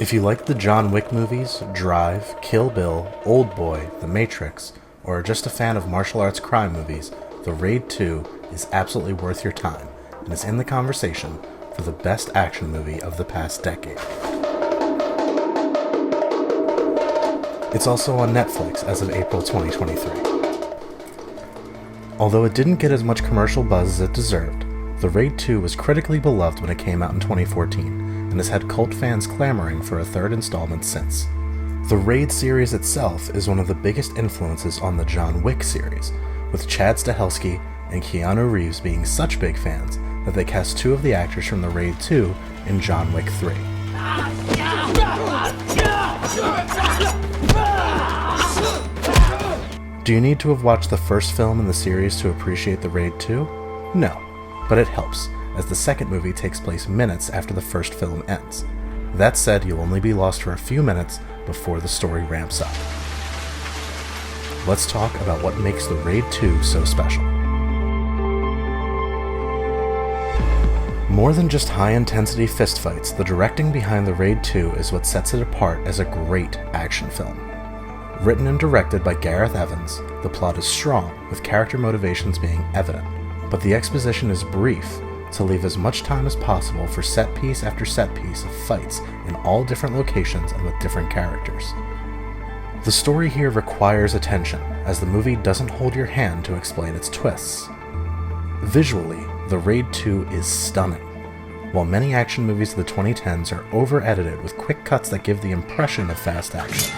If you like the John Wick movies, Drive, Kill Bill, Oldboy, The Matrix, or are just a fan of martial arts crime movies, The Raid 2 is absolutely worth your time and is in the conversation for the best action movie of the past decade. It's also on Netflix as of April 2023. Although it didn't get as much commercial buzz as it deserved, The Raid 2 was critically beloved when it came out in 2014, and has had cult fans clamoring for a third installment since. The Raid series itself is one of the biggest influences on the John Wick series, with Chad Stahelski and Keanu Reeves being such big fans that they cast two of the actors from The Raid 2 in John Wick 3. Do you need to have watched the first film in the series to appreciate The Raid 2? No, but it helps, as the second movie takes place minutes after the first film ends. That said, you'll only be lost for a few minutes before the story ramps up. Let's talk about what makes The Raid 2 so special. More than just high-intensity fistfights, the directing behind The Raid 2 is what sets it apart as a great action film. Written and directed by Gareth Evans, the plot is strong, with character motivations being evident, but the exposition is brief to leave as much time as possible for set piece after set piece of fights in all different locations and with different characters. The story here requires attention, as the movie doesn't hold your hand to explain its twists. Visually, The Raid 2 is stunning. While many action movies of the 2010s are over-edited with quick cuts that give the impression of fast action,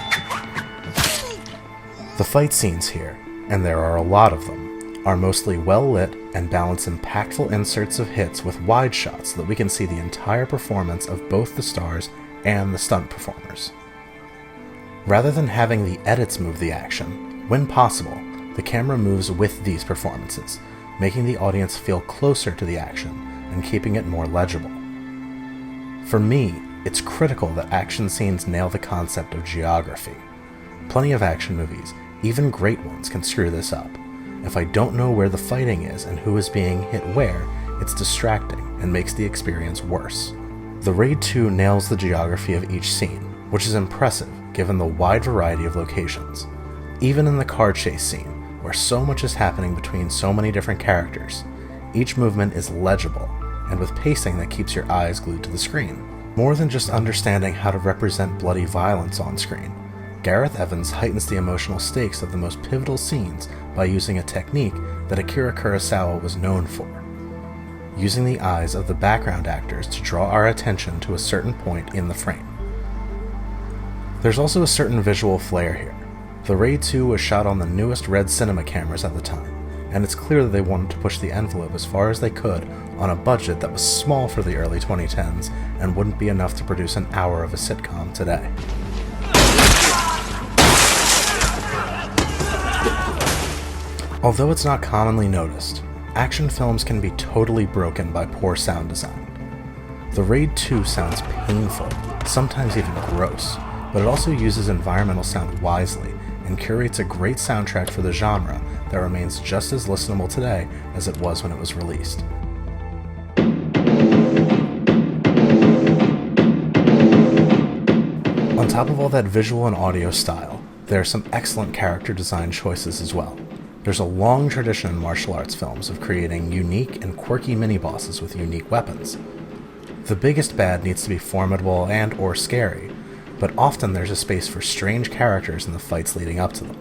the fight scenes here, and there are a lot of them, are mostly well-lit and balance impactful inserts of hits with wide shots so that we can see the entire performance of both the stars and the stunt performers. Rather than having the edits move the action, when possible, the camera moves with these performances, making the audience feel closer to the action and keeping it more legible. For me, it's critical that action scenes nail the concept of geography. Plenty of action movies, even great ones, can screw this up. If I don't know where the fighting is and who is being hit where, it's distracting and makes the experience worse. The Raid 2 nails the geography of each scene, which is impressive given the wide variety of locations. Even in the car chase scene, where so much is happening between so many different characters, each movement is legible, and with pacing that keeps your eyes glued to the screen. More than just understanding how to represent bloody violence on screen, Gareth Evans heightens the emotional stakes of the most pivotal scenes by using a technique that Akira Kurosawa was known for, using the eyes of the background actors to draw our attention to a certain point in the frame. There's also a certain visual flair here. The Raid 2 was shot on the newest Red Cinema cameras at the time, and it's clear that they wanted to push the envelope as far as they could on a budget that was small for the early 2010s and wouldn't be enough to produce an hour of a sitcom today. Although it's not commonly noticed, action films can be totally broken by poor sound design. The Raid 2 sounds painful, sometimes even gross, but it also uses environmental sound wisely and curates a great soundtrack for the genre that remains just as listenable today as it was when it was released. On top of all that visual and audio style, there are some excellent character design choices as well. There's a long tradition in martial arts films of creating unique and quirky mini-bosses with unique weapons. The biggest bad needs to be formidable and or scary, but often there's a space for strange characters in the fights leading up to them.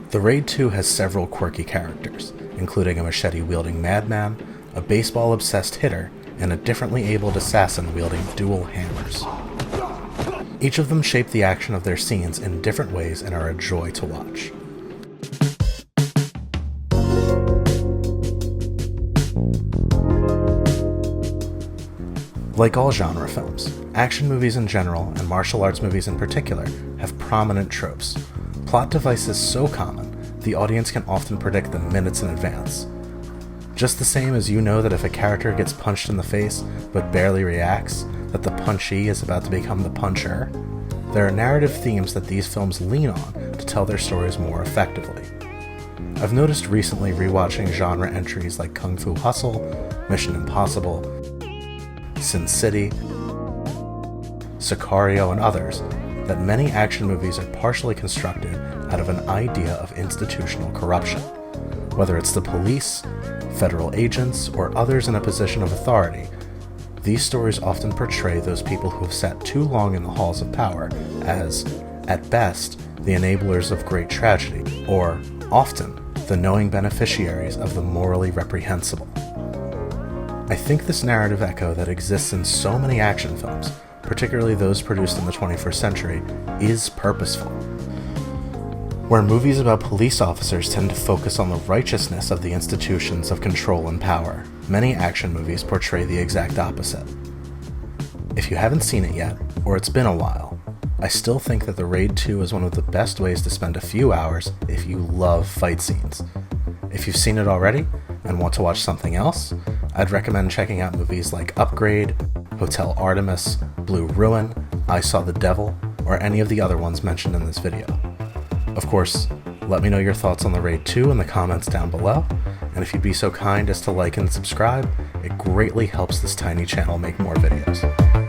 The Raid 2 has several quirky characters, including a machete-wielding madman, a baseball-obsessed hitter, and a differently abled assassin wielding dual hammers. Each of them shape the action of their scenes in different ways and are a joy to watch. Like all genre films, action movies in general, and martial arts movies in particular, have prominent tropes. Plot devices so common, the audience can often predict them minutes in advance. Just the same as you know that if a character gets punched in the face but barely reacts, that the punchee is about to become the puncher, there are narrative themes that these films lean on to tell their stories more effectively. I've noticed recently rewatching genre entries like Kung Fu Hustle, Mission Impossible, Sin City, Sicario, and others, that many action movies are partially constructed out of an idea of institutional corruption. Whether it's the police, federal agents, or others in a position of authority, these stories often portray those people who have sat too long in the halls of power as, at best, the enablers of great tragedy, or, often, the knowing beneficiaries of the morally reprehensible. I think this narrative echo that exists in so many action films, particularly those produced in the 21st century, is purposeful. Where movies about police officers tend to focus on the righteousness of the institutions of control and power, many action movies portray the exact opposite. If you haven't seen it yet, or it's been a while, I still think that The Raid 2 is one of the best ways to spend a few hours if you love fight scenes. If you've seen it already and want to watch something else, I'd recommend checking out movies like Upgrade, Hotel Artemis, Blue Ruin, I Saw the Devil, or any of the other ones mentioned in this video. Of course, let me know your thoughts on The Raid 2 in the comments down below, and if you'd be so kind as to like and subscribe, it greatly helps this tiny channel make more videos.